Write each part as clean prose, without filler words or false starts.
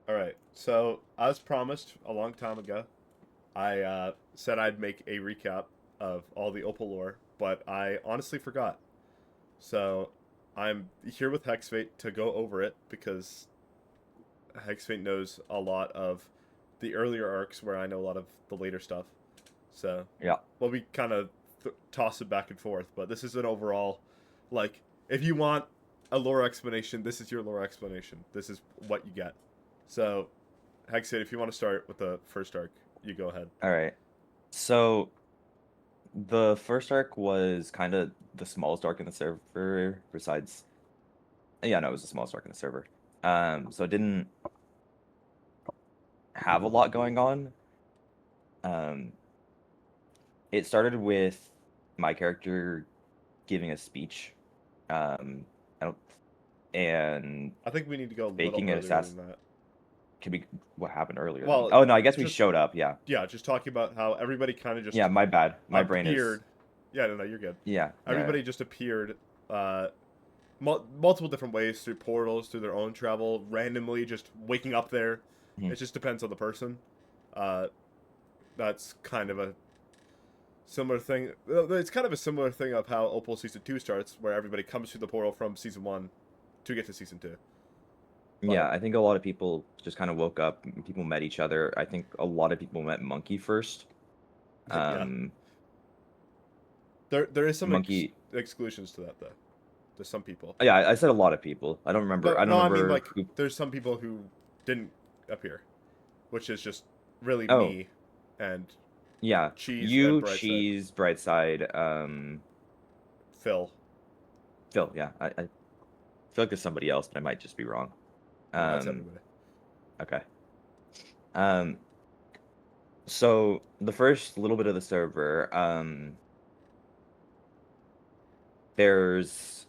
All right. So, as promised a long time ago, I said I'd make a recap of all the Opal lore, but I honestly forgot. So, I'm here with Hexfate to go over it because Hexfate knows a lot of the earlier arcs where I know a lot of the later stuff. So, Yeah. well, we kind of toss it back and forth, but this is an overall, like, if you want a lore explanation, this is your lore explanation. This is what you get. So, Hexfate, if you want to start with the first arc, you go ahead. All right. So the first arc was kind of the smallest arc in the server, besides, yeah, no, it was the smallest arc in the server. So it didn't have a lot going on. Um, it started with my character giving a speech, um, I don't, and I think we need to go a little faking an earlier assassin. than that. Could be what happened earlier then. Well, Oh no, I guess we just showed up. Yeah, yeah, just talking about how everybody kind of yeah. just My bad. My brain is. appeared. Yeah, no, you're good. Yeah, yeah, Everybody just appeared uh, multiple different ways through portals, through their own travel, randomly just waking up there. yeah. It just depends on the person. Uh, that's kind of a similar thing. It's kind of a similar thing of how Opal season 2 starts, where everybody comes through the portal from season 1 to get to season 2. Yeah, But I think a lot of people just kind of woke up. People met each other. I think a lot of people met Monkey first. yeah, Um, there is some Monkey. exclusions to that though. To some people. Yeah, I said a lot of people. I don't remember. No, I don't no, I mean remember like who. there's some people who didn't appear, which is just really Oh, me and yeah. Cheese and You, Brightside. Cheese, Brightside, Phil. Phil. Yeah, I feel like there's somebody else, but I might just be wrong. No, it's Um, everybody. okay. Um, so the first little bit of the server, there's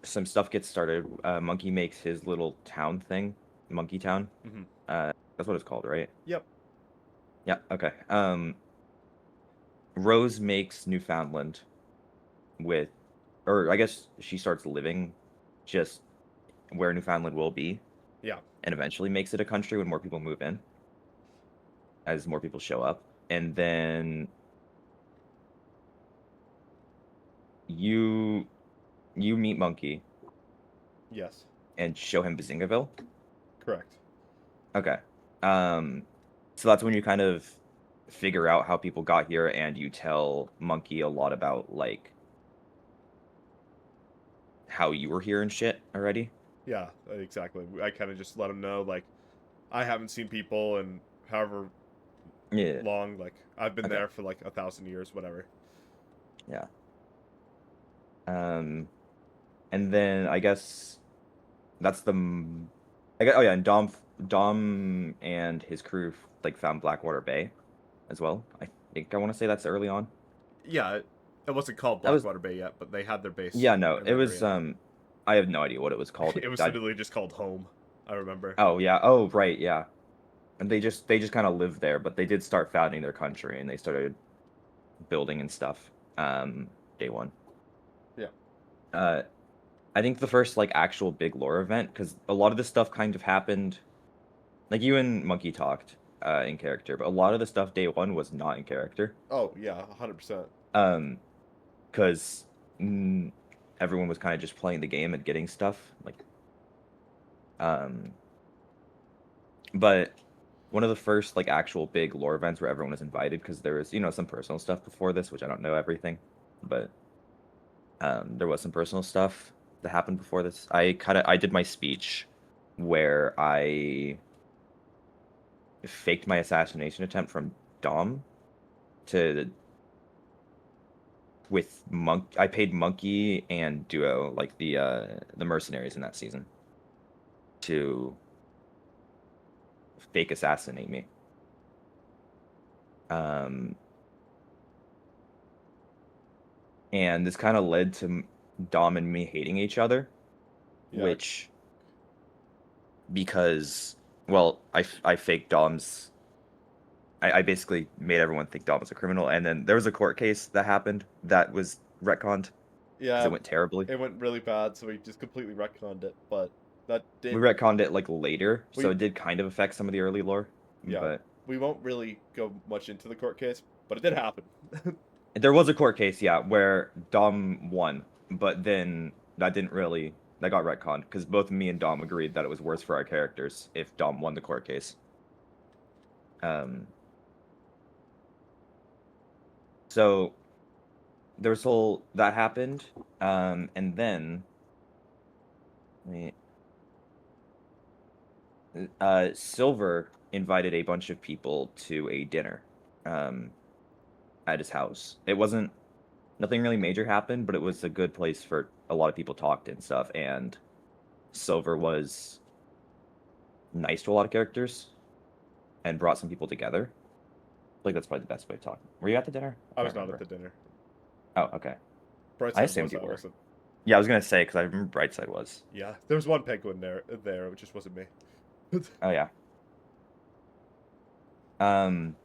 some stuff gets started. Monkey makes his little town thing, Monkey Town. Hmm. That's what it's called, right? Yep. Yeah. Okay. Rose makes Newfoundland with, or I guess she starts living just where Newfoundland will be, Yeah. and eventually makes it a country when more people move in, as more people show up, and then you you meet Monkey Yes. and show him Bazingaville. Correct. Okay. Um, so that's when you kind of figure out how people got here, and you tell Monkey a lot about like how you were here and shit already. Yeah. Exactly. I kind of just let him know like I haven't seen people in however Yeah. long. Like I've been Okay. there for like 1,000 years, whatever. Yeah. Um, and then I guess that's I guess, oh yeah, and Dom and his crew like found Blackwater Bay as well. I think I want to say that's early on. Yeah. It wasn't called That was Blackwater Bay yet, but they had their base yeah, no, in it that was area. I have no idea what it was called. It was I literally just called home. I remember. Oh yeah, oh right, yeah. And they just kind of lived there, but they did start founding their country and they started building and stuff. Day one. Yeah. Uh, I think the first like actual big lore event, because a lot of this stuff kind of happened. Like you and Monkey talked in character, but a lot of the stuff day one was not in character. Oh yeah, 100%. Um, because mm, everyone was kind of just playing the game and getting stuff. Like, um, but one of the first like actual big lore events where everyone was invited because there was some personal stuff before this, which I don't know everything, but there was some personal stuff that happened before this. I did my speech where I faked my assassination attempt from Dom to with Monk. I paid Monkey and Duo, like the mercenaries in that season, to fake assassinate me. Um, and this kind of led to Dom and me hating each other, Yeah. which because well, I faked Dom's. I basically made everyone think Dom was a criminal, and then there was a court case that happened that was retconned because Yeah, it went terribly. it went really bad, so we just completely retconned it. But That We did. retconned it like later, so We it did kind of affect some of the early lore. Yeah. But We won't really go much into the court case, but it did happen. there was a court case, yeah, where Dom won, but then that got retconned because both me and Dom agreed that it was worse for our characters if Dom won the court case. Um, so there was whole that happened, and then wait, Silver invited a bunch of people to a dinner, um, at his house. It wasn't nothing really major happened, but it was a good place for a lot of people talked and stuff. And Silver was nice to a lot of characters and brought some people together. Like that's probably the best way to talk. Were you at the dinner? I I can't was not at remember. the dinner. Oh, okay. I Brightside assumed was, you I were. wasn't. Yeah, I was gonna say because I remember Brightside was. Yeah, there was one penguin there, it just wasn't me. Oh yeah. Um,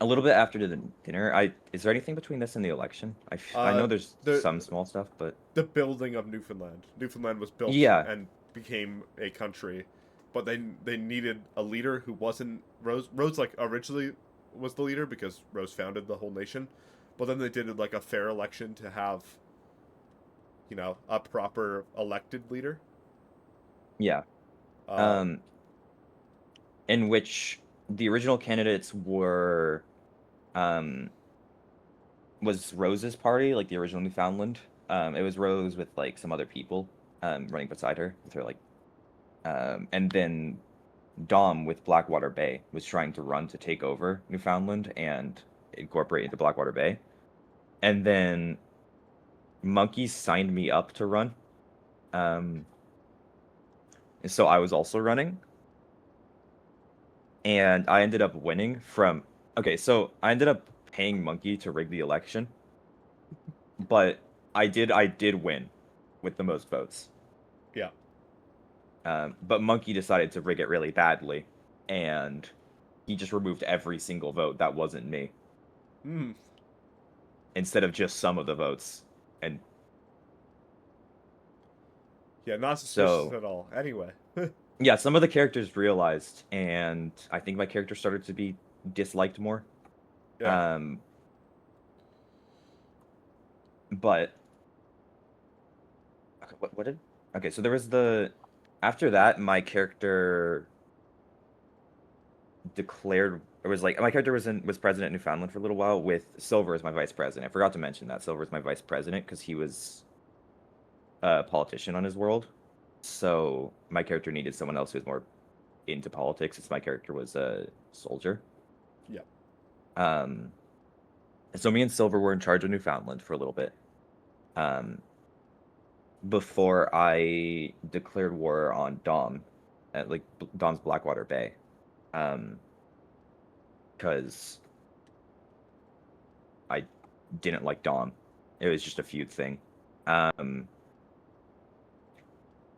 a little bit after the dinner, is there anything between this and the election? I uh, know there's the some small stuff, but the building of Newfoundland. Newfoundland was built yeah, and became a country, but they needed a leader who wasn't Rose. Rose like originally was the leader because Rose founded the whole nation, but then they did like a fair election to have a proper elected leader. yeah. Uh, Um, in which the original candidates were um was Rose's party, like the original Newfoundland. It was Rose with like some other people running beside her with her like and then Dom with Blackwater Bay was trying to run to take over Newfoundland and incorporate into Blackwater Bay. And then Monkey signed me up to run. Um so I was also running and I ended up winning from okay, so I ended up paying Monkey to rig the election, but I did win with the most votes. yeah. But Monkey decided to rig it really badly, and he just removed every single vote that wasn't me Hmm. instead of just some of the votes. And Yeah, not suspicious so, at all. Anyway. yeah, some of the characters realized, and I think my character started to be disliked more. Yeah. Um, but okay, what did? Okay, so there was the after that, my character declared it was like my character was president of Newfoundland for a little while with Silver as my vice president. I forgot to mention that Silver is my vice president because he was a politician on his world. So my character needed someone else who's more into politics since my character was a soldier. Yeah. Um, so me and Silver were in charge of Newfoundland for a little bit. Um, before I declared war on Dom, at like Dom's Blackwater Bay. Because I didn't like Dom. It was just a feud thing. Um,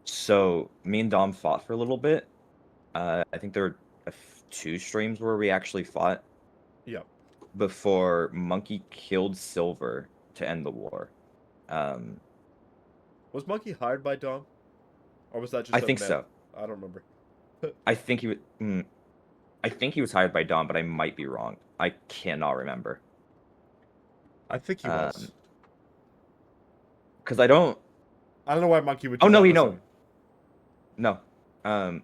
so me and Dom fought for a little bit. I think there were two streams where we actually fought Yeah. before Monkey killed Silver to end the war. Um, Was Monkey hired by Dom, or was that I just a think myth? so. I don't remember. I think he was. I think he was hired by Dom, but I might be wrong. I cannot remember. I think he was. Because I don't. I don't know why Monkey would Oh do no, that he myself. no, no. Um,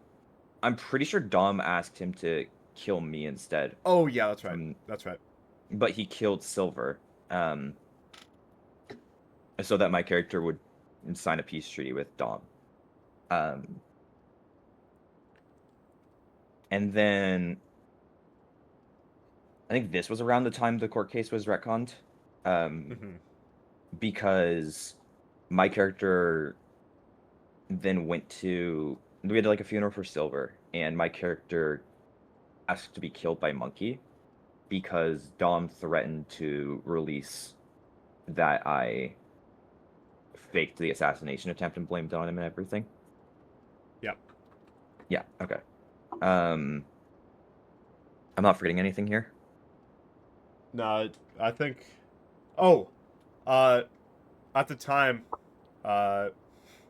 I'm pretty sure Dom asked him to kill me instead. Oh yeah, that's right. From, That's right. but he killed Silver. Um, so that my character would sign a peace treaty with Dom. Um, and then I think this was around the time the court case was retconned, Hmm. because my character then went to we had like a funeral for Silver, and my character asked to be killed by Monkey because Dom threatened to release that I faked the assassination attempt and blamed it on him and everything. Yeah. Yeah, okay. Um, I'm not forgetting anything here. No, I think. Oh, uh, at the time, uh,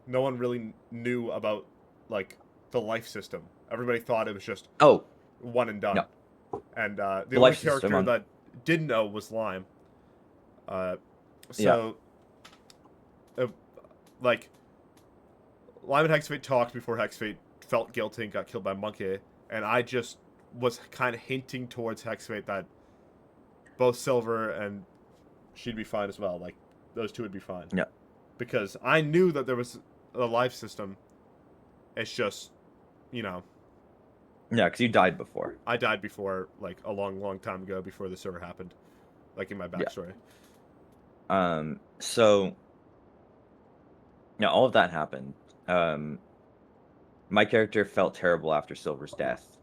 no one really knew about like the life system. Everybody thought it was just Oh one and done. no, And the the only life system character on that didn't know was Lime. Uh, yeah so, uh, like, Lime and Hexfate talked before Hexfate felt guilty and got killed by Monkey, and I just was kind of hinting towards Hexfate that both Silver and she'd be fine as well. Like, those two would be fine. yeah Because I knew that there was a life system. It's just, you know, yeah because you died before. I died before, like, a long, long time ago before this ever happened. Like, in my Yeah. backstory. So yeah, all of that happened. My character felt terrible after Silver's death.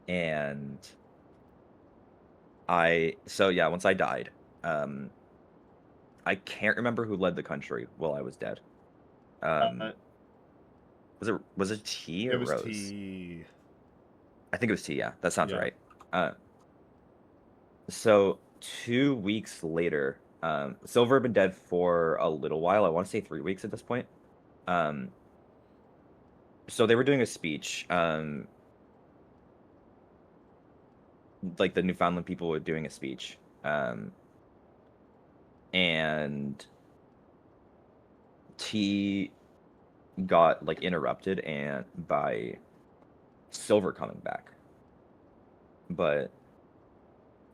And once I died, um, I can't remember who led the country while I was dead. Uh, Was it T it or was Rose? T. I think it was T. Yeah, that sounds Yeah. right. Uh, so 2 weeks later, Silver had been dead for a little while. I want to say 3 weeks at this point. Um, so they were doing a speech. Like the Newfoundland people were doing a speech. And T got like interrupted and by Silver coming back. But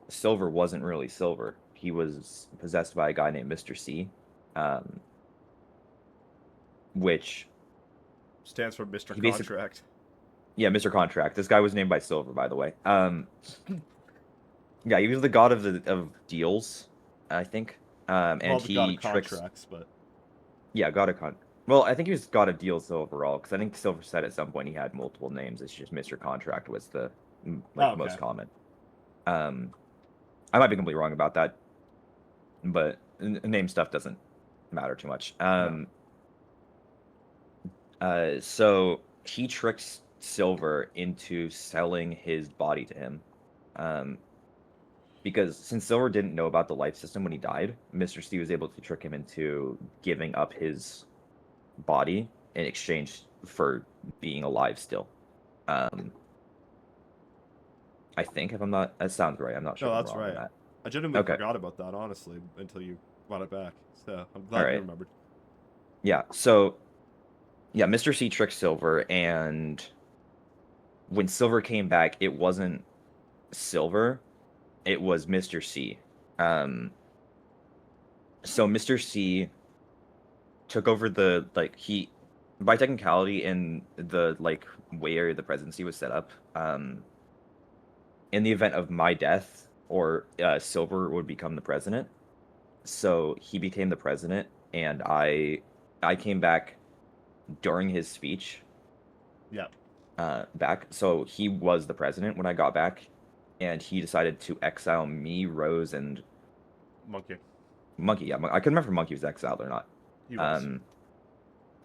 Silver wasn't really Silver. He was possessed by a guy named Mr. C, um, which Stands for Mr. he basically, Contract. yeah, Mr. Contract. This guy was named by Silver, by the way. Yeah, he was the god of deals, I think. Well, And the god of he tricks. contracts, but Yeah, god of con. Well, I think he was god of deals overall, because I think Silver said at some point he had multiple names. It's just Mr. Contract was the oh, okay. most common. I might be completely wrong about that, but name stuff doesn't matter too much. No. So he tricks Silver into selling his body to him, because since Silver didn't know about the life system when he died, Mr. C was able to trick him into giving up his body in exchange for being alive still. I think if I'm not, that sounds right. I'm not sure No, if I'm that's wrong on right. that. I genuinely Okay, forgot about that, honestly, until you brought it back. So I'm all glad you right. remembered. Yeah, so yeah, Mr. C tricked Silver, and when Silver came back, it wasn't Silver, it was Mr. C. Um, so Mr. C took over the by technicality in the like way the presidency was set up. In the event of my death or Silver would become the president. So he became the president, and I came back during his speech Yeah. back. So he was the president when I got back, and he decided to exile me, Rose, and Monkey. Monkey. Yeah, I couldn't remember if Monkey was exiled or not. He was. Um,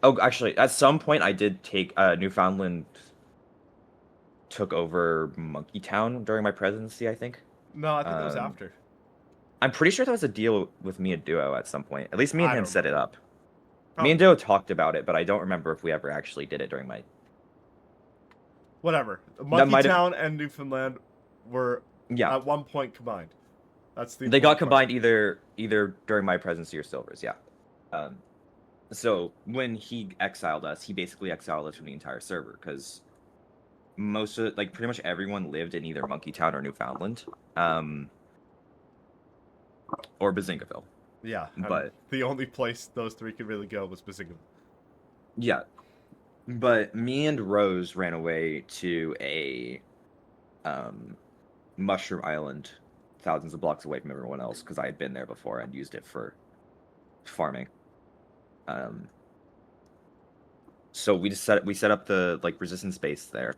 oh, actually, at some point I did take Newfoundland took over Monkey Town during my presidency, I think. No, I think that was Um, after. I'm pretty sure that was a deal with me and Duo at some point. At least me and I him don't set it remember. up. Me and Probably. Duo talked about it, but I don't remember if we ever actually did it during my. Whatever. That Monkey might have. Town and Newfoundland were Yeah, at one point combined. That's the they got important question. combined either during my presidency or Silver's. Yeah. Um, so when he exiled us, he basically exiled us from the entire server because most of pretty much everyone lived in either Monkey Town or Newfoundland, or Bazingaville. Yeah, and But the only place those three could really go was Bazinga. yeah, but me and Rose ran away to a mushroom island, thousands of blocks away from everyone else because I had been there before and used it for farming. So we set up the resistance base there,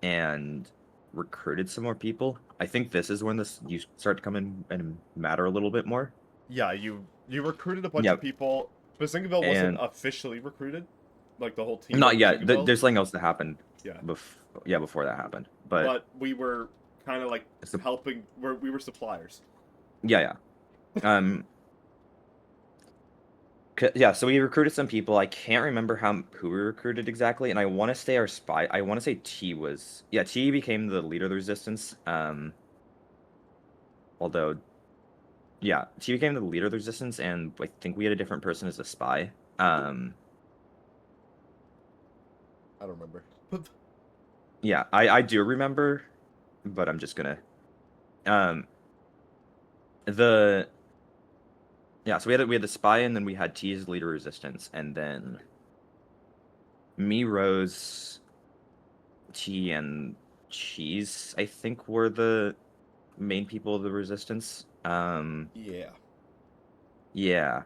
and recruited some more people. I think this is when you start to come in and matter a little bit more. Yeah, you recruited a bunch of Yep, people. Bazingaville wasn't and officially recruited. Like the whole team of not yet. Bazingaville. There's something else that happened. Yeah. Before that happened, but But we were kind of like it's the, helping. We were suppliers. yeah. Yeah, so we recruited some people. I can't remember who we recruited exactly, and I want to say our spy. I want to say T became the leader of the resistance. Although yeah, T became the leader of the resistance, and I think we had a different person as a spy. I don't remember. Yeah, I do remember, but I'm just gonna um the yeah. So we had the spy, and then we had T as leader of resistance, and then me, Rose, T, and Cheese. I think were the main people of the resistance. Yeah. Yeah.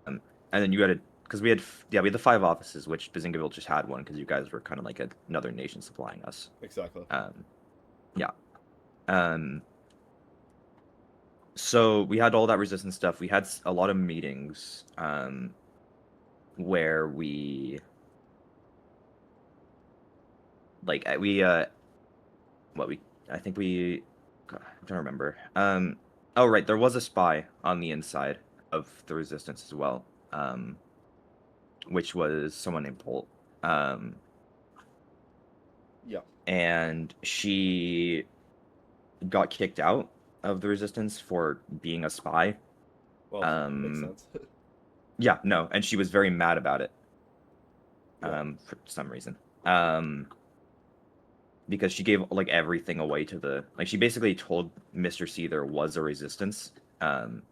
And then you had because we had the 5 offices, which Bazingaville just had one because you guys were kind of like another nation supplying us. Exactly. Yeah. Um, so we had all that resistance stuff. We had a lot of meetings where we like we what we I think we God, I'm trying to remember. Oh right, there was a spy on the inside of the resistance as well. Which was someone named Bolt. Um, Yeah. and she got kicked out of the resistance for being a spy. Well, makes Um, sense. yeah, no, and she was very mad about it. Yeah. For some reason. Um, because she gave like everything away to the like she basically told Mr. C there was a resistance. Um,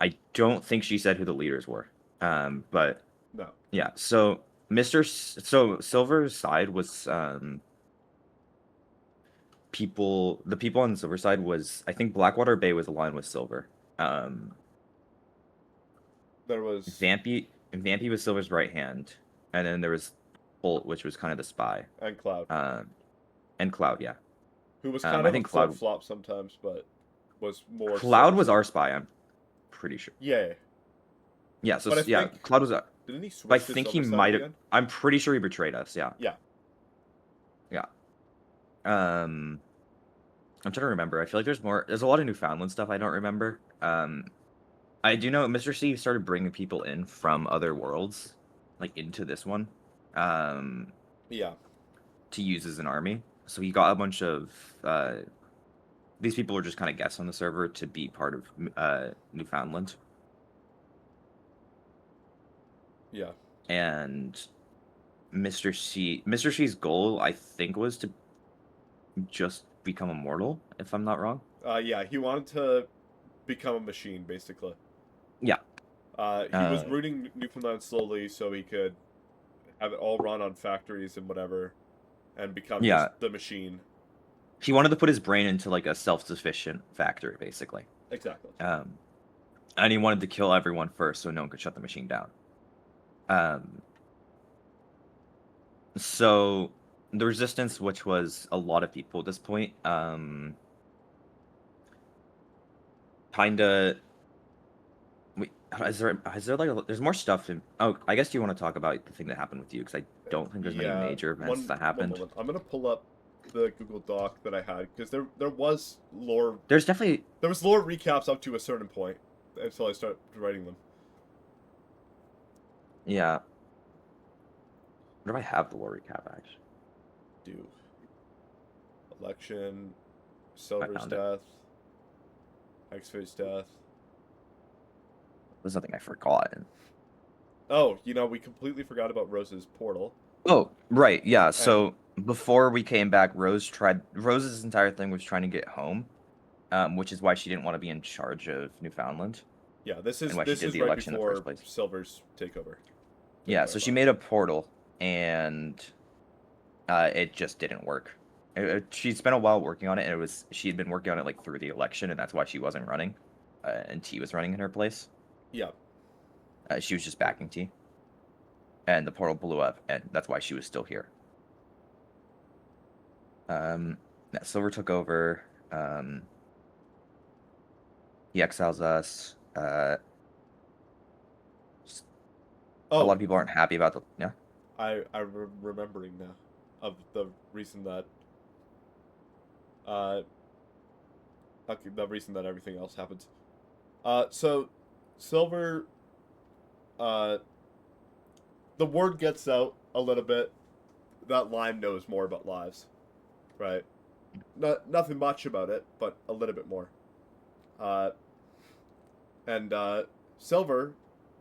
I don't think she said who the leaders were. But No. yeah, so so Silver's side was the people on the Silver side was I think Blackwater Bay was aligned with Silver. Um, There was Vampy was Silver's right hand, and then there was Bolt, which was kind of the spy. and Cloud, Um, and Cloud, yeah. who was kind I of a think flip flop sometimes, but was more Cloud Silver's was side. our spy. I'm pretty sure. Yeah. Yeah. So But I yeah, think Cloud was. didn't he I switch to think he Silver's side might have. again? I'm pretty sure he betrayed us. Yeah. Yeah. Yeah. Um, I'm trying to remember. I feel like there's more. There's a lot of Newfoundland stuff I don't remember. I do know Mr. C started bringing people in from other worlds, like into this one, um, Yeah. to use as an army. So he got a bunch of these people were just kind of guests on the server to be part of Newfoundland, Yeah. and Mr. C's goal I think was to just become immortal, if I'm not wrong. Yeah. He wanted to become a machine, basically. Yeah. He was Uh, rooting Newfoundland slowly so he could have it all run on factories and whatever, and become just yeah. the machine. He wanted to put his brain into like a self-sufficient factory, basically. Exactly. Um, and he wanted to kill everyone first so no one could shut the machine down. Um, so the resistance, which was a lot of people at this point, kind of. Is there like there's more stuff in? Oh, I guess you want to talk about the thing that happened with you because I don't think there's many Yeah. major events One that one happened. moment. I'm gonna pull up the Google Doc that I had because there was lore. There's definitely There was lore recaps up to a certain point until I started writing them. yeah. What do I have the lore recap actually? Do election, I Silver's found it. death, Hexface's death. There's nothing I forgot. Oh, we completely forgot about Rose's portal. Oh, right, yeah. And So before we came back, Rose's entire thing was trying to get home, which is why she didn't want to be in charge of Newfoundland yeah, this and is why she this did is the right election in the first before place. Silver's takeover. To Yeah, so she clarify. made a portal and it just didn't work. She'd spent a while working on it, and she'd been working on it like through the election, and that's why she wasn't running, and T was running in her place. Yeah, She was just backing T, and the portal blew up, and that's why she was still here. Yeah, Silver took over. He exiles us. A lot Oh, of people aren't happy about the yeah. I'm remembering now of the reason that uh okay, the reason that everything else happens. So Silver, uh, the word gets out a little bit that Lime knows more about lives, right? Nothing much about it, but a little bit more. Uh, and Silver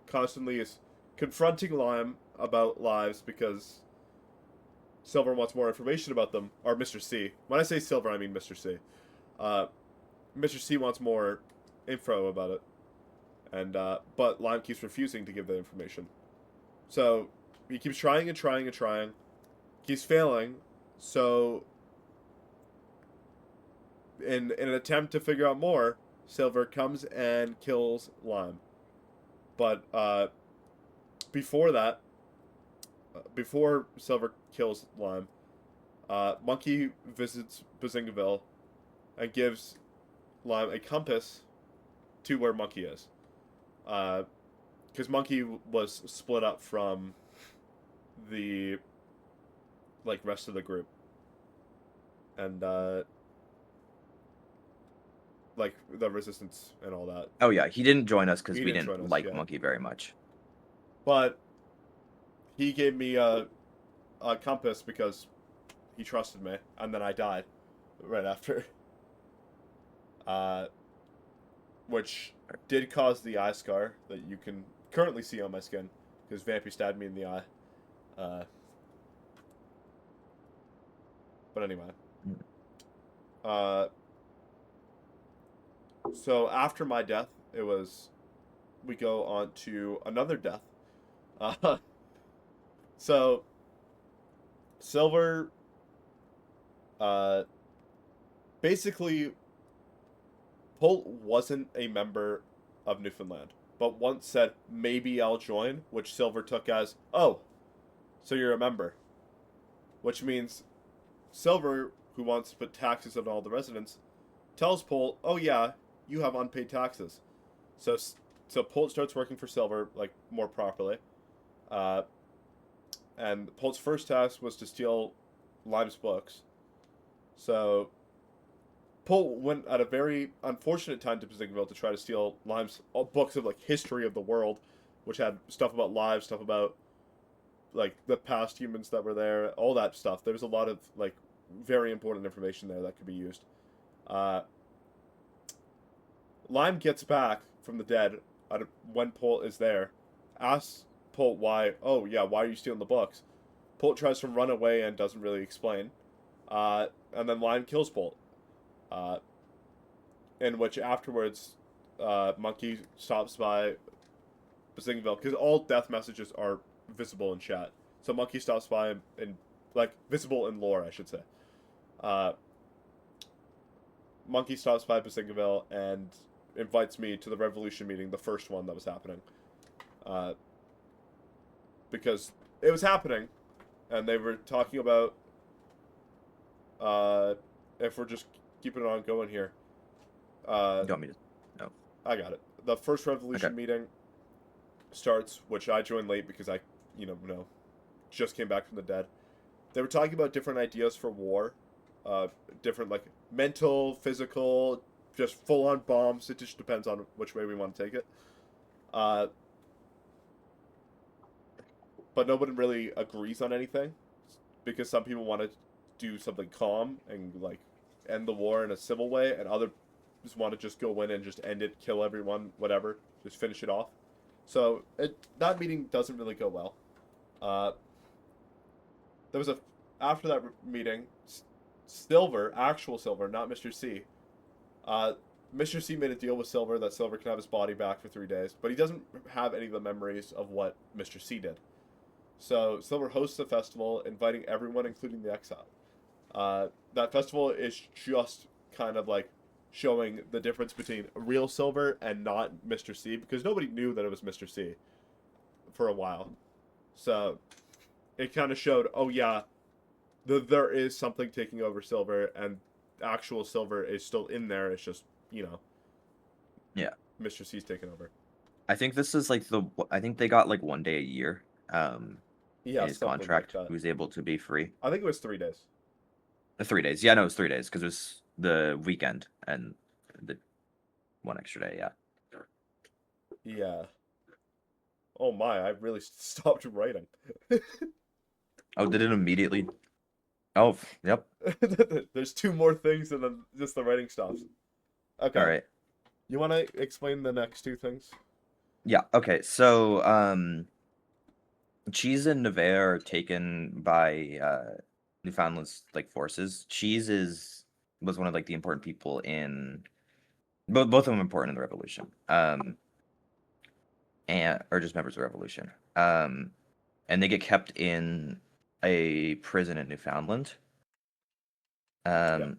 constantly is confronting Lime about lives because Silver wants more information about them, or Mr. C. When I say Silver, I mean Mr. C. Uh, Mr. C wants more info about it, and but Lime keeps refusing to give the information. So he keeps trying and trying and trying. Keeps failing. So in an attempt to figure out more, Silver comes and kills Lime. But before that, before Silver kills Lime, Monkey visits Bazingaville and gives Lime a compass to where Monkey is. Because Monkey was split up from the rest of the group, and the resistance and all that. Oh yeah, he didn't join us because He we didn't join didn't us, like yeah. Monkey very much. But he gave me a compass because he trusted me, and then I died right after. Uh, which did cause the eye scar that you can currently see on my skin because Vampy stabbed me in the eye. Uh, but anyway, Mm. uh, so after my death, we go on to another death. Uh, so Silver, uh, basically, Polt wasn't a member of Newfoundland, but once said maybe I'll join, which Silver took as, oh, so you're a member, which means Silver, who wants to put taxes on all the residents, tells Polt, oh yeah, you have unpaid taxes. So so Polt starts working for Silver more properly. Uh, and Polt's first task was to steal Lime's books. So Polt went at a very unfortunate time to Bazingville to try to steal Lime's books of history of the world, which had stuff about lives, stuff about the past humans that were there, all that stuff. There was a lot of very important information there that could be used. Uh, Lime gets back from the dead when Polt is there, asks Polt why. Oh yeah, why are you stealing the books? Polt tries to run away and doesn't really explain. And then Lime kills Polt. Uh, in which afterwards, Monkey stops by Bazingville because all death messages are visible in chat. So Monkey stops by and visible in lore, I should say. Uh, Monkey stops by Bazingville and invites me to the Revolution meeting, the first one that was happening. Because it was happening, and they were talking about if we're just keeping it on going here. You want me to? No. I got it. The first Revolution meeting starts, which I joined late because I, just came back from the dead. They were talking about different ideas for war, different mental, physical, just full on bombs. It just depends on which way we want to take it. But nobody really agrees on anything because some people want to do something calm and end the war in a civil way, and others want to just go in and just end it, kill everyone, whatever, just finish it off. So that meeting doesn't really go well. There was after that meeting, Silver, actual Silver, not Mr. C. Mr. C made a deal with Silver that Silver can have his body back for 3 days, but he doesn't have any of the memories of what Mr. C did. So Silver hosts a festival, inviting everyone, including the exile. That festival is just kind of showing the difference between real Silver and not Mr. C, because nobody knew that it was Mr. C for a while. So it kind of showed, oh yeah, there is something taking over Silver, and actual Silver is still in there. It's just, yeah, Mr. C's taking over. I think this is I think they got 1 day a year. Yeah, in his contract, he was able to be free. I think it was 3 days. 3 days, yeah, no, it was 3 days because it was the weekend and the one extra day, yeah. Yeah. Oh my, I really stopped writing. Oh, did it immediately? Oh, yep. There's two more things and then just the writing stops. All Okay. right. You want to explain the next two things? Yeah. Okay. So, Cheese and Nevea are taken by Newfoundland's like forces. Cheese is was one of like the important people in both of them important in the revolution. And or just members of the revolution. And they get kept in a prison in Newfoundland. Yeah. Um,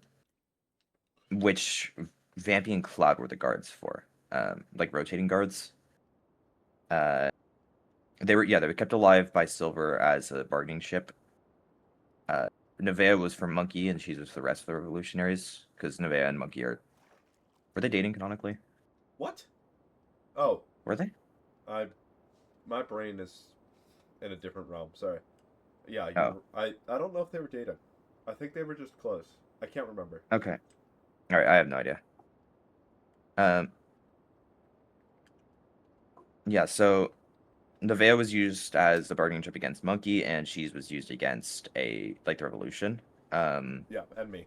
which Vampy and Cloud were the guards for. Like rotating guards. Uh, they were kept alive by Silver as a bargaining chip. Uh, Nevea was for Monkey, and she's with the rest of the revolutionaries because Nevea and Monkey were they dating canonically? What? Oh, Were they? I my brain is in a different realm. Sorry. Yeah, Oh, you're. I don't know if they were dating. I think they were just close. I can't remember. okay. All right, I have no idea. Um, yeah, so Nevea was used as a bargaining chip against Monkey, and Cheese was used against a like the revolution. Um, Yeah, and me.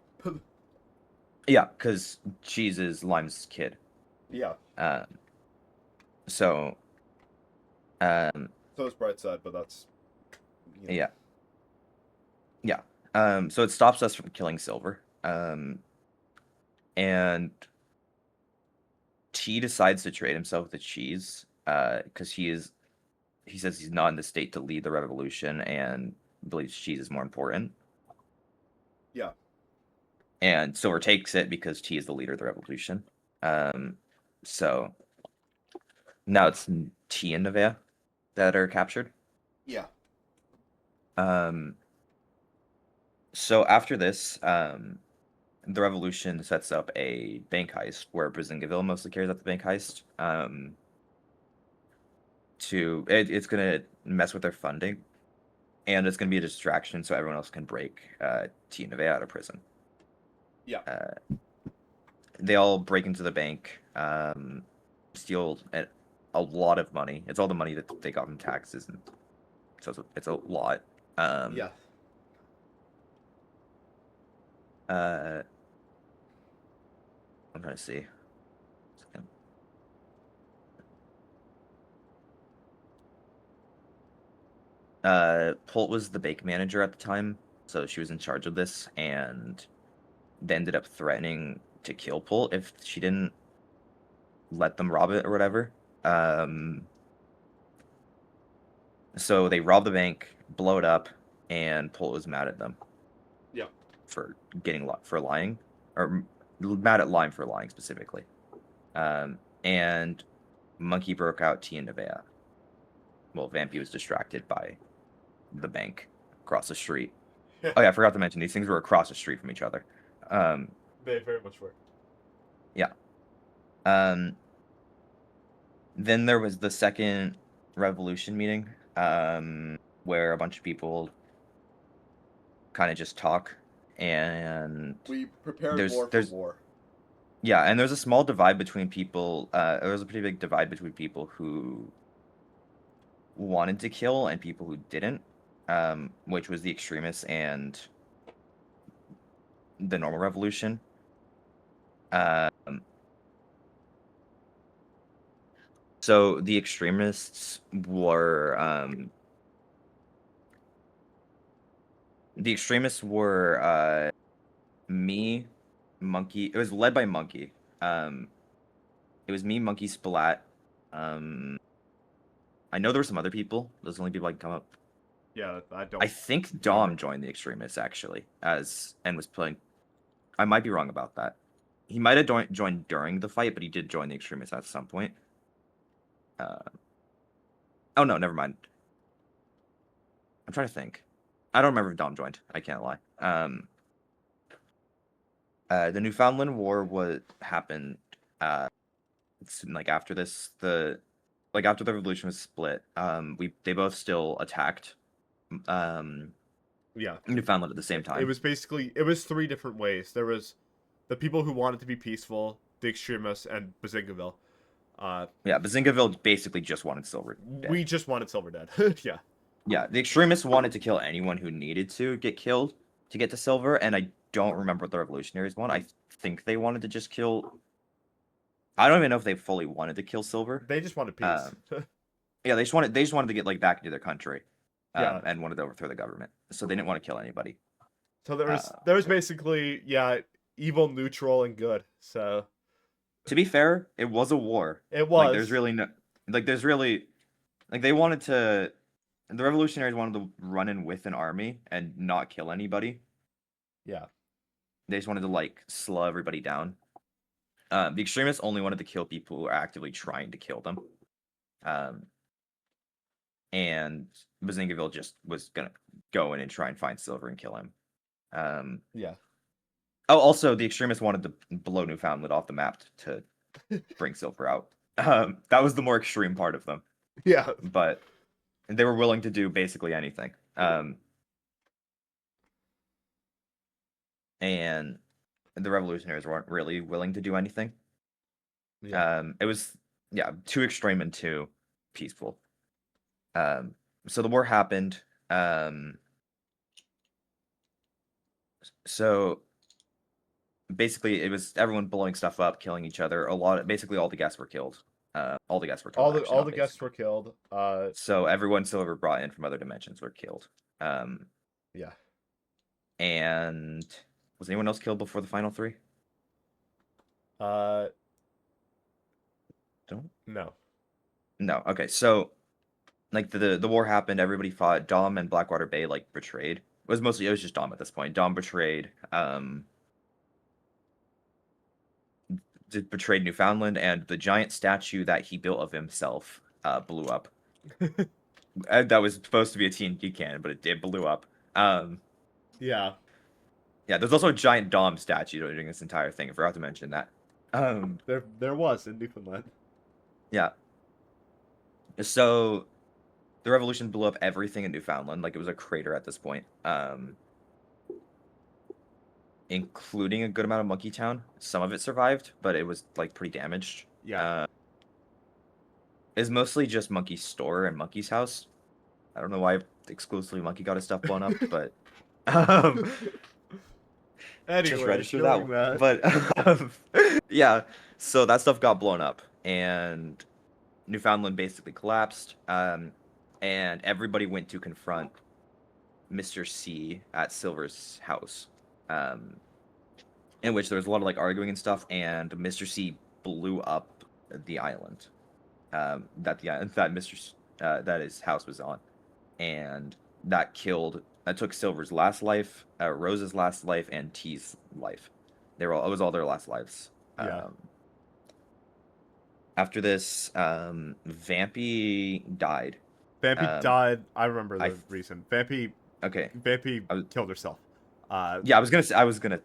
yeah, because Cheese is Lime's kid. Yeah. Um, so um, So is Brightside, but that's you know. yeah, yeah. So it stops us from killing Silver. And T decides to trade himself with Cheese, because he says he's not in the state to lead the revolution and believes Cheese is more important. Yeah. And Silver takes it because T is the leader of the revolution. Um, so now it's T and Nevea that are captured. Yeah. Um, so after this, the revolution sets up a bank heist where Brazingaville mostly carries out the bank heist. It's gonna mess with their funding, and it's gonna be a distraction so everyone else can break T and Nevea out of prison. Yeah. Uh, they all break into the bank, steal a lot of money. It's all the money that they got from taxes, and so it's a lot. Um, Yeah. uh, I'm trying to see. Pult was the bank manager at the time, so she was in charge of this, and they ended up threatening to kill Pult if she didn't let them rob it or whatever. Um, so they rob the bank, blow it up, and Pult was mad at them Yeah. for for lying, or mad at Lime for lying specifically. And Monkey broke out T and Nevea. Well, Vampy was distracted by the bank across the street. Yeah. Oh yeah, I forgot to mention these things were across the street from each other. Um, They very much were. yeah. Um, then there was the second revolution meeting, where a bunch of people kind of just talk, and We prepared there's more for there's war. yeah, and there's a small divide between people. There was a pretty big divide between people who wanted to kill and people who didn't, which was the extremists and the normal revolution. Um, so the extremists were me, Monkey. It was led by Monkey. Um, it was me, Monkey, Splat. Um, I know there were some other people. Those are the only people I can come up. Yeah, I I don't think remember. Dom joined the extremists actually, and was playing. I might be wrong about that. He might have joined during the fight, but he did join the extremists at some point. Uh, oh no, never mind. I'm trying to think. I don't remember if Dom joined. I can't lie. The Newfoundland War what happened. Like after this, after the revolution was split. They both still attacked um Yeah. Newfoundland at the same It time. was basically it was three different ways. There was the people who wanted to be peaceful, the extremists, and Bazingaville. Yeah, Bazingaville basically just wanted Silver dead. We just wanted Silver dead. Yeah. Yeah, the extremists wanted to kill anyone who needed to get killed to get to Silver, and I don't remember what the revolutionaries want. I think they wanted to just kill. I don't even know if they fully wanted to kill Silver. They just wanted peace. Um, yeah, they just wanted to get like back into their country, Yeah. and wanted to overthrow the government. So they didn't want to kill anybody. So there was Uh, there was basically, yeah, evil, neutral, and good. So to be fair, it was a war. it Like there's was. really no, like there's really, like they wanted to, the revolutionaries wanted to run in with an army and not kill anybody. Yeah. They just wanted to like slow everybody down. The extremists only wanted to kill people who are actively trying to kill them. Um, and Bazingaville just was gonna go in and try and find Silver and kill him. Um, Yeah. oh, also the extremists wanted to blow Newfoundland off the map to bring Silver out. That was the more extreme part of them, Yeah. but they were willing to do basically anything. And the revolutionaries weren't really willing to do anything. Yeah. It was, yeah, too extreme and too peaceful. So the war happened. So basically, it was everyone blowing stuff up, killing each other. Basically, all the guests were killed. All the guests were killed. Actually, All not the guests basically. were killed. So everyone Silver brought in from other dimensions were killed. Um, Yeah. and was anyone else killed before the final three? Uh Don't. no. No. Okay. So like the war happened. Everybody fought. Dom and Blackwater Bay like betrayed. It was just Dom at this point. Dom betrayed. Betrayed Newfoundland, and the giant statue that he built of himself blew up. That was supposed to be a TNT cannon, but it blew up. Yeah. Yeah, there's also a giant Dom statue during this entire thing. I forgot to mention that. There was in Newfoundland. Yeah. So the revolution blew up everything in Newfoundland. Like it was a crater at this point. Including a good amount of Monkey Town. Some of it survived, but it was like pretty damaged. Yeah. It's mostly just Monkey's store and Monkey's house. I don't know why exclusively Monkey got his stuff blown up, but um, just Anyway, register that. showing that. But yeah, so that stuff got blown up, and Newfoundland basically collapsed. And everybody went to confront Mr. C at Silver's house, in which there was a lot of like arguing and stuff, and Mr. C blew up the island that that his house was on, and that took Silver's last life, Rose's last life, and T's life. It was all their last lives. Yeah. After this, Vampy died. Vampy died. I remember I the reason. Vampy okay. killed herself. Yeah, I was gonna.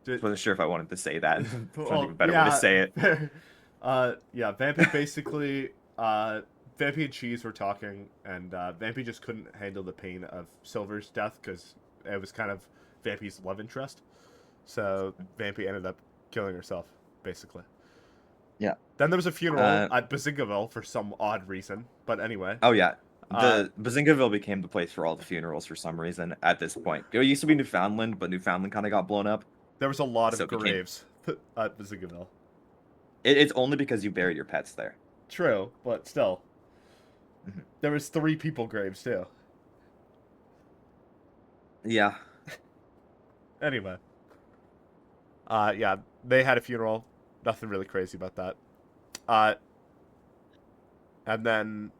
Did, Wasn't sure if I wanted to say that. It's not well, even better way to say it. yeah, Vampy basically. Vampy and Cheese were talking, and Vampy just couldn't handle the pain of Silver's death because it was kind of Vampy's love interest. So Vampy ended up killing herself, basically. Yeah. Then there was a funeral at Bazingaville for some odd reason. But anyway. Oh yeah. The Bazingaville became the place for all the funerals for some reason at this point. It used to be Newfoundland, but Newfoundland kind of got blown up. There was a lot of graves at Bazingaville. It's only because you buried your pets there. True, but still. Mm-hmm. There was 3 people graves too. Yeah. Anyway. Yeah, they had a funeral. Nothing really crazy about that. And then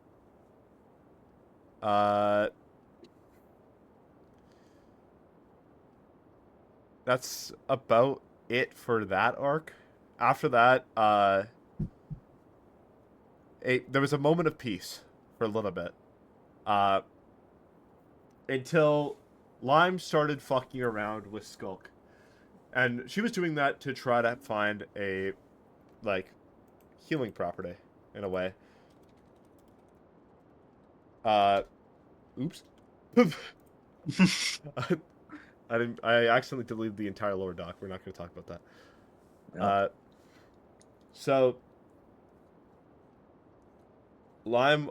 that's about it for that arc. After that, there was a moment of peace for a little bit. Until Lime started fucking around with Skulk. And she was doing that to try to find a, like, healing property, in a way. Oops. I accidentally deleted the entire lower dock. We're not going to talk about that. No. So Lime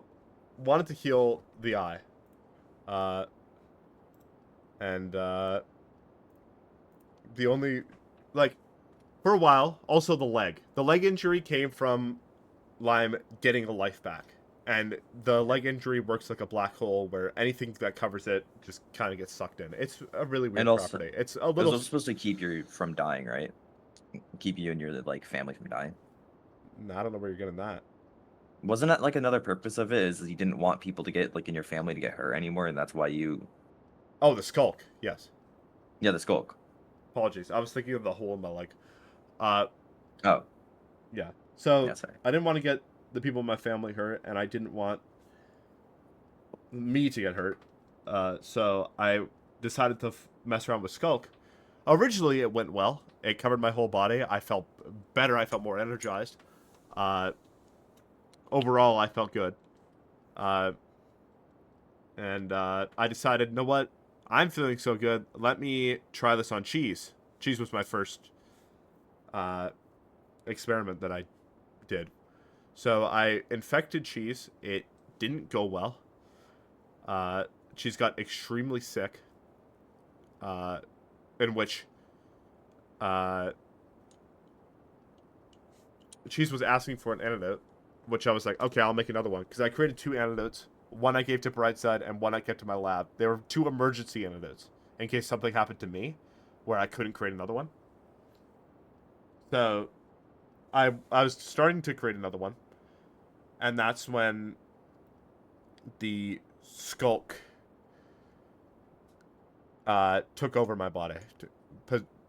wanted to heal the eye, uh, and the only like for a while, also the leg. The leg injury came from Lime getting a life back. And the leg injury works like a black hole where anything that covers it just kind of gets sucked in. It's a really And weird also, property. It's a it was little. also supposed to keep you from dying, right? Keep you and your like family from dying. I don't know where you're getting that. Wasn't that like another purpose of it? Is you didn't want people to get like in your family to get hurt anymore, and that's why you. Oh, the skulk. Yes. Yeah, the skulk. Apologies. I was thinking of the hole in my leg. Uh, Oh, yeah. So yeah, sorry. I didn't want to get the people in my family hurt, and I didn't want me to get hurt. So I decided to mess around with Skulk. Originally, it went well. It covered my whole body. I felt better. I felt more energized. Uh, Overall, I felt good. Uh, and I decided, you know what? I'm feeling so good. Let me try this on Cheese. Cheese was my first uh, experiment that I did. So I infected Cheese. It didn't go well. Uh, Cheese got extremely sick. Uh, in which uh, Cheese was asking for an antidote, which I was like, okay, I'll make another one because I created two antidotes. One I gave to Brightside and one I kept to my lab. They were two emergency antidotes in case something happened to me, where I couldn't create another one. So I was starting to create another one, and that's when the skulk took over my body,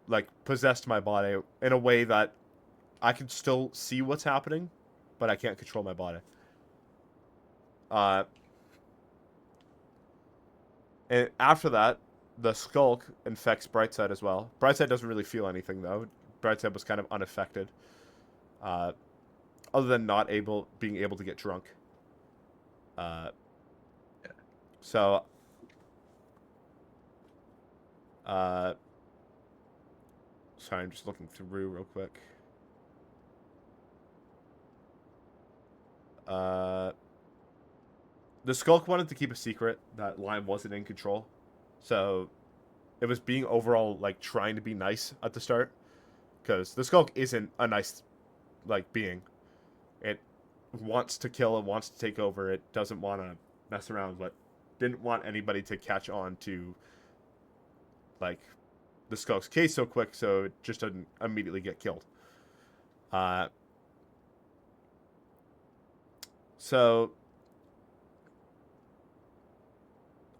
like possessed my body in a way that I can still see what's happening, but I can't control my body. Uh, and after that, the skulk infects Brightside as well. Brightside doesn't really feel anything though. Brightside was kind of unaffected, uh, other than not being able to get drunk. Uh, so, uh, sorry, I'm just looking through real quick. Uh, the skulk wanted to keep a secret that Lime wasn't in control, so it was being overall like trying to be nice at the start because the skulk isn't a nice like being. It wants to kill, it wants to take over, it doesn't want to mess around, but didn't want anybody to catch on to like the skulk's case so quick, so it just didn't immediately get killed. Uh, so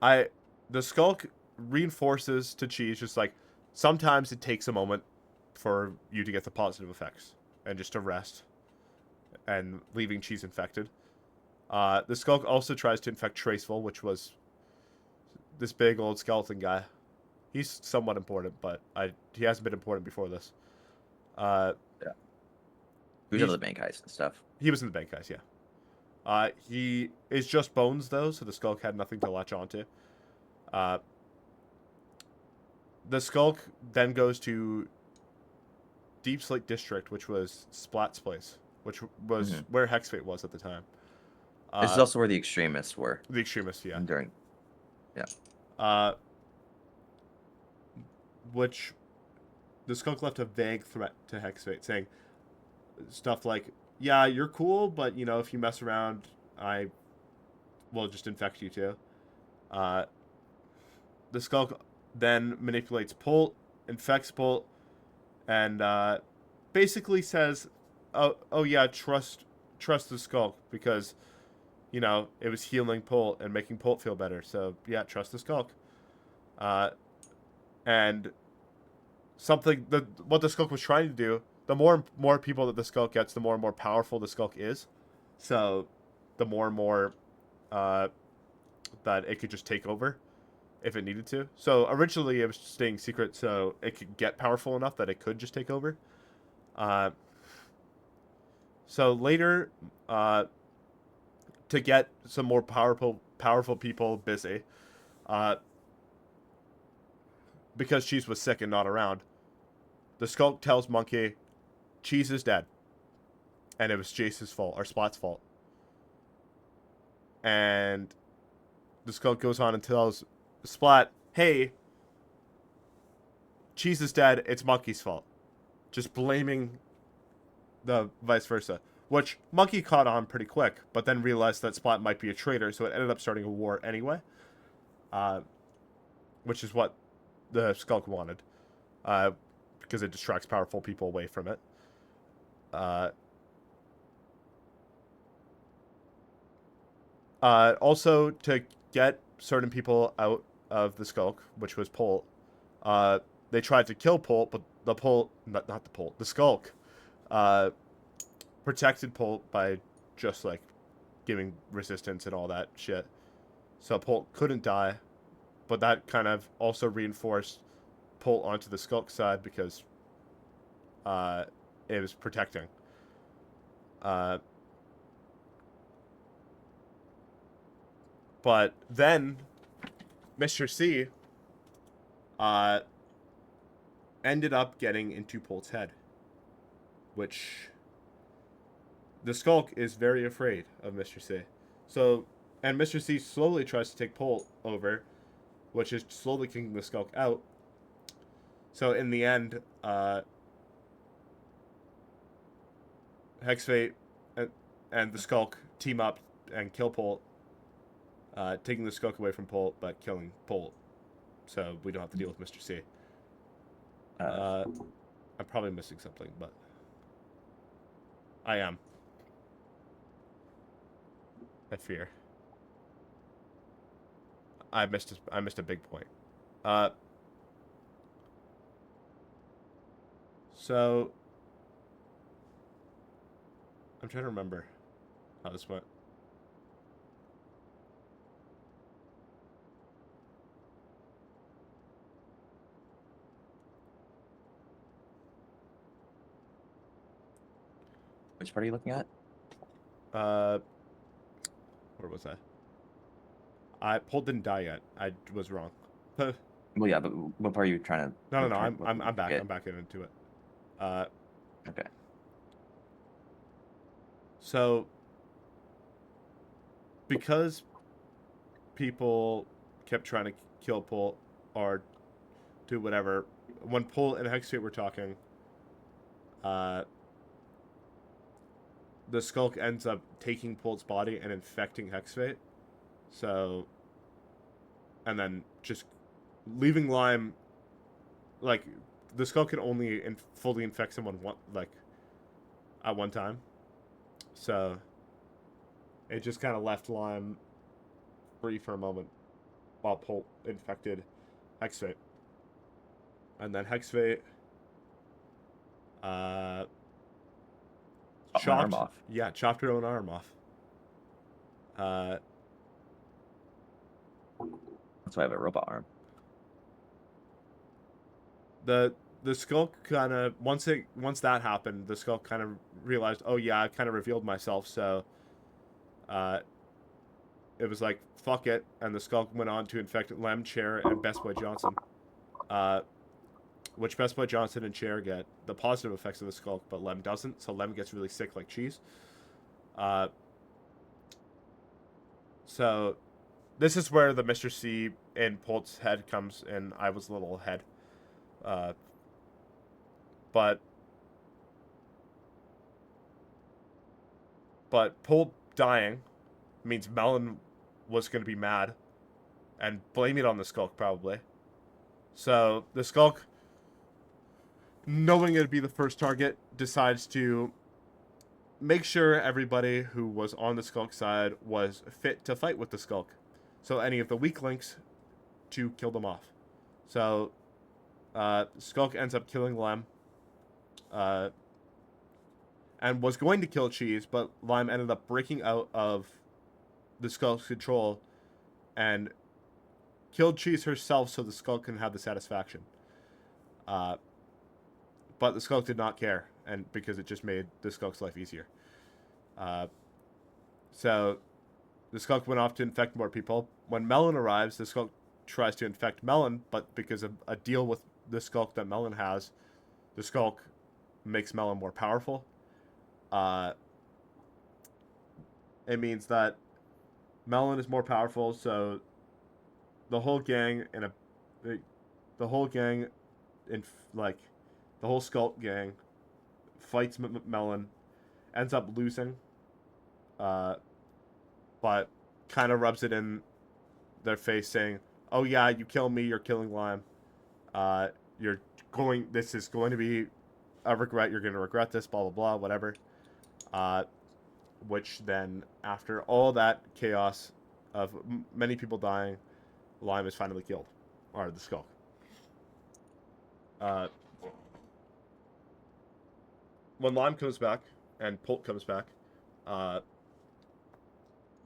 I the skulk reinforces to Cheese just like sometimes it takes a moment for you to get the positive effects and just to rest and leaving Cheese infected. The skulk also tries to infect Traceful, which was this big old skeleton guy. He's somewhat important, but he hasn't been important before this. Uh, Yeah. Who's out of he's the bank heist and stuff? he was in the bank guys, yeah. He is just bones though, so the skulk had nothing to latch onto. Uh, the skulk then goes to Deep Slate District, which was Splat's place, which was Mm-hmm. where Hexfate was at the time. This is Uh, also where the extremists were the extremists, yeah. during. Yeah. Uh, which the skunk left a vague threat to Hexfate, saying stuff like, "Yeah, you're cool, but you know, if you mess around, I will just infect you too." Uh, the skunk then manipulates Pult, infects Pult, and basically says, "Oh yeah, trust the skulk because you know it was healing Pult and making Pult feel better. So yeah, trust the skulk." Uh, and something that what the skulk was trying to do. The more people that the skulk gets, the more and more powerful the skulk is. So, the more and more uh, that it could just take over if it needed to. So originally it was staying secret, so it could get powerful enough that it could just take over. Uh, so later, uh, to get some more powerful people busy, uh, because Cheese was sick and not around, the skulk tells Monkey, Cheese is dead, and it was Jace's fault or Spot's fault. And the Skulk goes on and tells Splat, "Hey, Cheese is dead. It's Monkey's fault." Just blaming the vice versa. Which Monkey caught on pretty quick, but then realized that Splat might be a traitor, so it ended up starting a war anyway. Uh, which is what the Skulk wanted. Because it distracts powerful people away from it. Also, to get certain people out of the Skulk, which was Polt, they tried to kill Polt, but the Polt, not the Polt, the Skulk, uh, protected Polt by just like giving resistance and all that shit. So Polt couldn't die, but that kind of also reinforced Polt onto the Skulk side because it was protecting. But then Mr. C ended up getting into Polt's head, which the Skulk is very afraid of Mr. C. So, and Mr. C slowly tries to take Polt over, which is slowly kicking the Skulk out. So in the end, Hexfate and the Skulk team up and kill Polt, taking the Skulk away from Polt, but killing Polt. So we don't have to deal with Mr. C. I'm probably missing something, but I am. I fear. I missed a big point. So I'm trying to remember how this went. Which part are you looking at? Where was I? Polt didn't die yet. I was wrong. No, Well, yeah, but what part are you trying to? no. I'm back. I'm back into it. Okay. So because people kept trying to kill Polt or do whatever, when Polt and Hexfate were talking, the Skulk ends up taking Polt's body and infecting Hexfate. So, and then just leaving Lime, like, the Skulk can only fully infect someone at one time. So, it just kind of left Lime free for a moment while Polt infected Hexfate. And then Hexfate Chop my arm off. Yeah, chopped her own arm off. That's why I have a robot arm. The Skulk kind of once that happened, the Skulk kind of realized, oh yeah, I kind of revealed myself, so it was like fuck it, and the Skulk went on to infect Lem, Chair, and Best Boy Johnson. Which Best Boy Johnson and Chair get the positive effects of the Skulk, but Lem doesn't, so Lem gets really sick like cheese. So this is where the Mr. C in Polt's head comes in. I was a little ahead. But Polt dying means Melon was going to be mad and blame it on the Skulk probably. So the Skulk, knowing it'd be the first target, decides to make sure everybody who was on the Skulk side was fit to fight with the Skulk. So any of the weak links, to kill them off. So Skulk ends up killing Lem. And was going to kill Cheese, but Lime ended up breaking out of the Skulk's control and killed Cheese herself so the Skulk can have the satisfaction. But the Skulk did not care, and because it just made the Skulk's life easier. So the Skulk went off to infect more people. When Melon arrives, the Skulk tries to infect Melon, but because of a deal with the Skulk that Melon has, the Skulk makes Melon more powerful. It means that Melon is more powerful, so the whole gang in a the, the whole gang in like the whole Skulk gang fights Melon, ends up losing, uh, but kind of rubs it in their face, saying, "Oh yeah, you kill me, you're killing Lime. Uh, you're going. This is going to be a regret. You're going to regret this. Blah blah blah. Whatever." Uh, which then, after all that chaos of many people dying, Lime is finally killed, or the Skulk. Uh, when Lime comes back and Pult comes back, uh,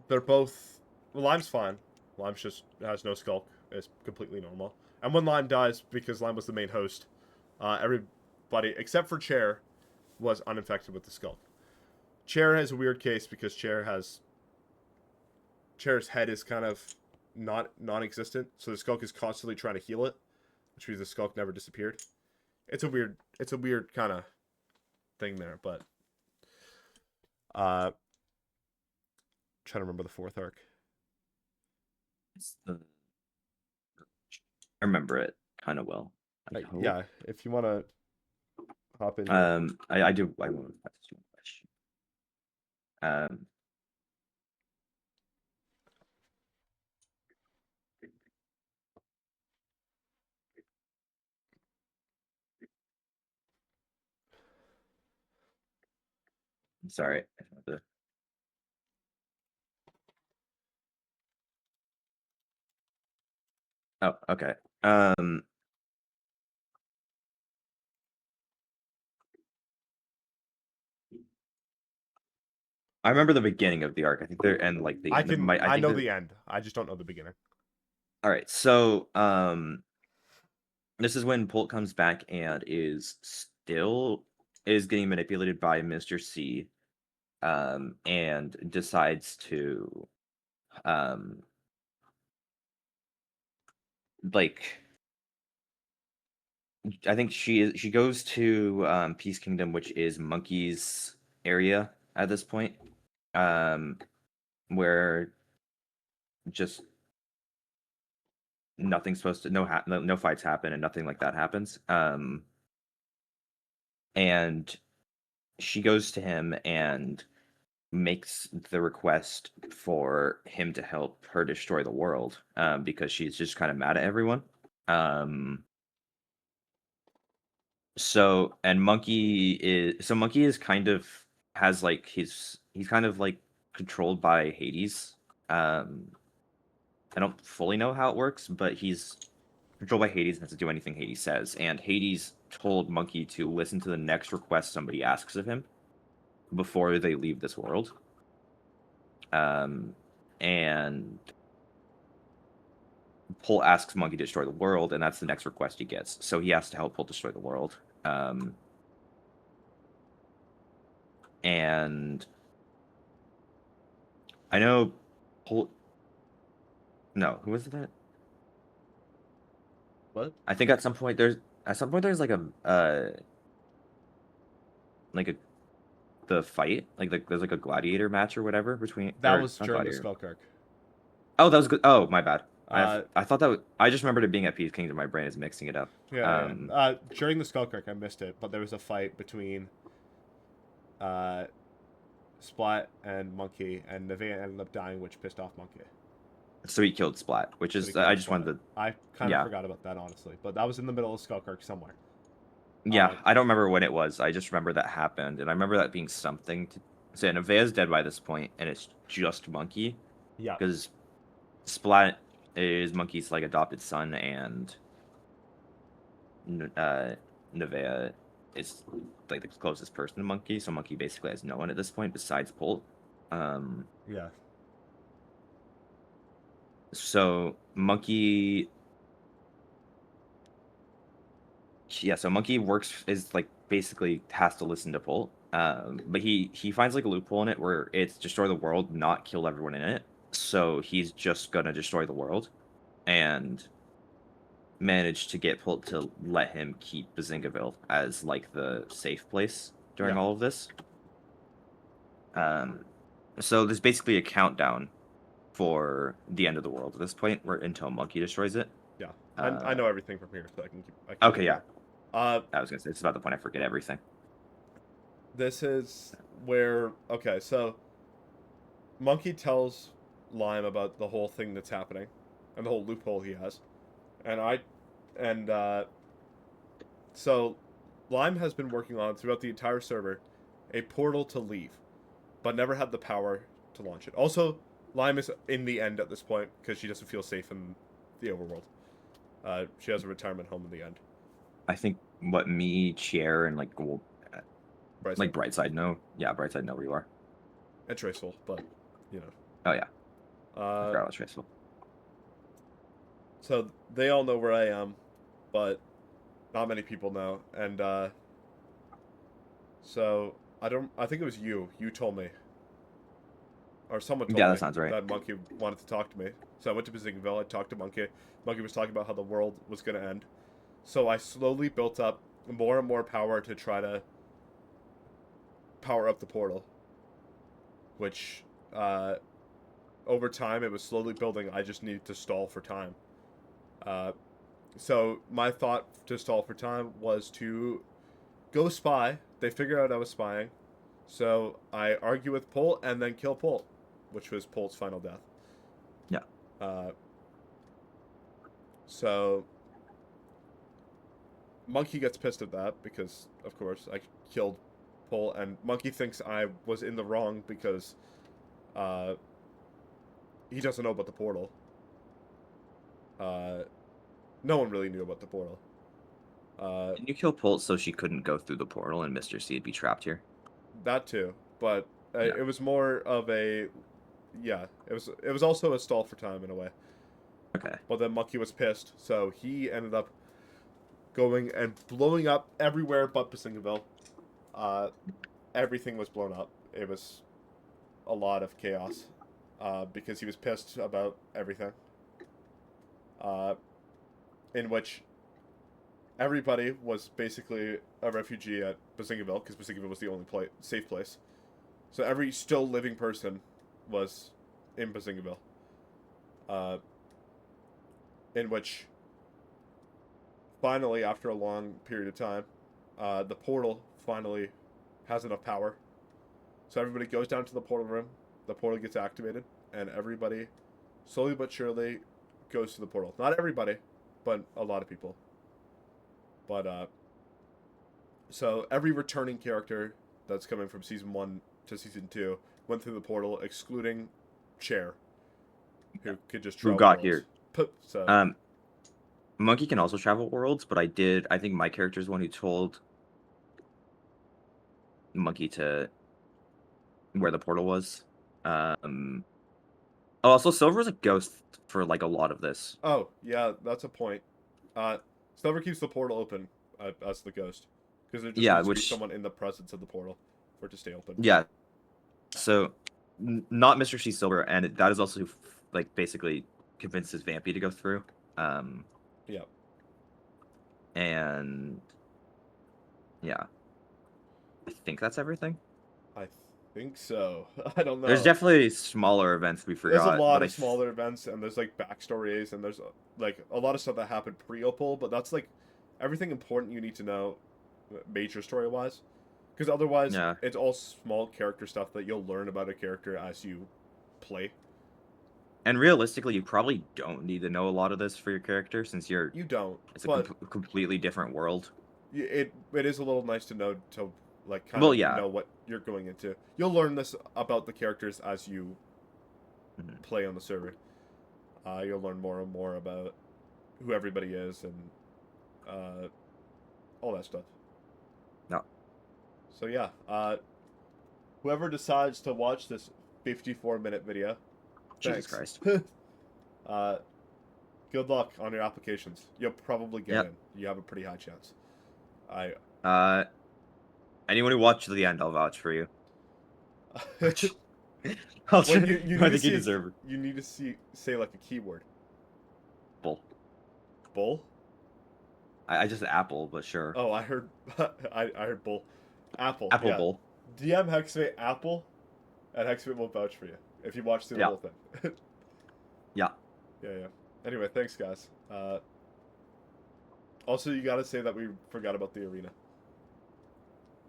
they're both. Well, Lime's fine. Lime's just has no Skulk. It's completely normal. And when Lime dies, because Lime was the main host, everybody except for Chair was uninfected with the Skulk. Chair has a weird case because Chair's head is kind of not non-existent, so the Skulk is constantly trying to heal it, which means the Skulk never disappeared. It's a weird kind of thing there, but trying to remember the fourth arc. It's the I remember it kind of well. I hope. Yeah, if you want to hop in. Here. I do. I want to ask you a question. I'm sorry. I have to- Oh, okay. I remember the beginning of the arc. I think there and like the I I think know that the end. I just don't know the beginning. all right. So this is when Pult comes back and is getting manipulated by Mr. C, and decides to um like I think she goes to Peace Kingdom, which is Monkey's area at this point, um, where just nothing's supposed to no fights happen and nothing like that happens. And she goes to him and makes the request for him to help her destroy the world, because she's just kind of mad at everyone. Um, Monkey is kind of has like he's kind of like controlled by Hades. Um, I don't fully know how it works, but he's controlled by Hades and has to do anything Hades says. And Hades told Monkey to listen to the next request somebody asks of him before they leave this world. And Pol asks Monkey to destroy the world, and that's the next request he gets. So he has to help Pol destroy the world. And I know Pol. No, who was that? What? I think at some point there's like a the fight there's like a gladiator match or whatever between That or was not during the gladiator. Skulk arc. Oh, that was good. Oh, my bad. Uh, I thought I just remembered it being at Peace Kingdom. My brain is mixing it up. yeah. During the Skulk arc, I missed it, but there was a fight between uh, Splat and Monkey, and Nevaeh ended up dying, which pissed off Monkey. So he killed Splat, which So he is I killed just Splat. wanted to. I kind of Yeah, forgot about that, honestly, but that was in the middle of Skulk arc somewhere. yeah. I don't remember when it was. I just remember that happened, and I remember that being something to say. Nevaeh's dead by this point, and it's just Monkey Yeah. because Splat is Monkey's like adopted son, and Nevaeh is like the closest person to Monkey. So Monkey basically has no one at this point besides Pult. Yeah. So Monkey, yeah. So Monkey works is like basically has to listen to Pult. But he finds like a loophole in it where it's destroy the world, not kill everyone in it. So he's just gonna destroy the world, and managed to get Pult to let him keep Bazingaville as like the safe place during Yeah. all of this. So there's basically a countdown for the end of the world at this point, where until a monkey destroys it. Yeah, I know everything from here, so I can Okay, keep yeah. going. Uh, I was gonna say it's about the point I forget everything. this is where so Monkey tells Lime about the whole thing that's happening, and the whole loophole he has, and and so Lime has been working on throughout the entire server a portal to leave, but never had the power to launch it. Also, Lime is in the end at this point because she doesn't feel safe in the overworld. She has a retirement home in the end. I think what me, Chair, and Brightside Brightside know. Yeah, Brightside know where you are. and Traceful, but you know. Oh yeah, I Uh, forgot about Traceful. so they all know where I am, but not many people know. And so I don't. I think it was you. You told me, or someone Yeah, told that me sounds right. that Monkey wanted to talk to me. So I went to Bazingville. I talked to Monkey. Monkey was talking about how the world was going to end. So I slowly built up more and more power to try to power up the portal, which over time it was slowly building. I just needed to stall for time. Uh, so my thought to stall for time was to go spy. They figured out I was spying, so I argue with Pol and then kill Pol, which was Pol's final death. Yeah. Uh, so Monkey gets pissed at that because, of course, I killed Pol, and Monkey thinks I was in the wrong because uh, he doesn't know about the portal. Uh, no one really knew about the portal. Didn't you kill Pult so she couldn't go through the portal and Mr. C would be trapped here? That too, but Yeah. it was more of a it was also a stall for time in a way. Okay. But then Monkey was pissed, so he ended up going and blowing up everywhere but Basingaville. Uh, everything was blown up. It was a lot of chaos because he was pissed about everything. Uh, in which everybody was basically a refugee at Basingaville because Basingaville was the only safe place. So every still living person was in Basingaville. Uh, in which finally, after a long period of time, the portal finally has enough power. So everybody goes down to the portal room, the portal gets activated, and everybody, slowly but surely, goes to the portal. Not everybody, but a lot of people. But, so every returning character that's coming from Season 1 to Season 2 went through the portal, excluding Chair, who could just Who travel got worlds. here? So, Monkey can also travel worlds, but I think my character is the one who told Monkey to where the portal was. Oh, also Silver was a ghost for like a lot of this. oh, yeah, that's a point. Silver keeps the portal open as the ghost. Because there just Yeah, needs to be which someone in the presence of the portal for it to stay open. yeah. So not Mr. C Silver, and that is also like basically convinces Vampy to go through. Yeah. And yeah, I think that's everything. I think so. I don't There's know. definitely smaller events we There's a forgot, lot but of smaller events, and there's like backstories, and there's like a lot of stuff that happened pre-Opal, but that's like everything important you need to know, major story-wise. Because otherwise, yeah. it's all small character stuff that you'll learn about a character as you play. And realistically, you probably don't need to know a lot of this for your character since You don't, it's a but completely different world. it is a little nice to know to like kind Well, of yeah. know what you're going into. You'll learn this about the characters as you play on the server. You'll learn more and more about who everybody is and all that stuff. No. So yeah, whoever decides to watch this 54-minute video, Jesus thanks. Christ. Good luck on your applications. You'll probably get Yep. in. You have a pretty high chance. Anyone who watched to the end, I'll vouch for you. Well, you need I to think you see deserve it. you need to say like a keyword. Bull. Bull? I just Apple, but sure. Oh, I heard I heard bull. Apple. Apple Yeah. Bull. DM Hexmate Apple, and Hexmate will vouch for you if you watch through the Yeah. whole thing. Yeah. Yeah. Anyway, thanks, guys. Also, you gotta say that we forgot about the arena.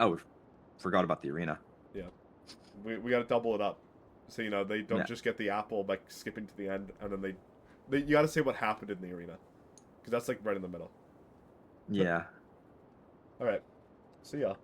Oh, we forgot about the arena. Yeah, we gotta double it up, so they don't Yeah. just get the apple by skipping to the end, and then you gotta say what happened in the arena, because that's like right in the middle. Yeah. All right, see ya.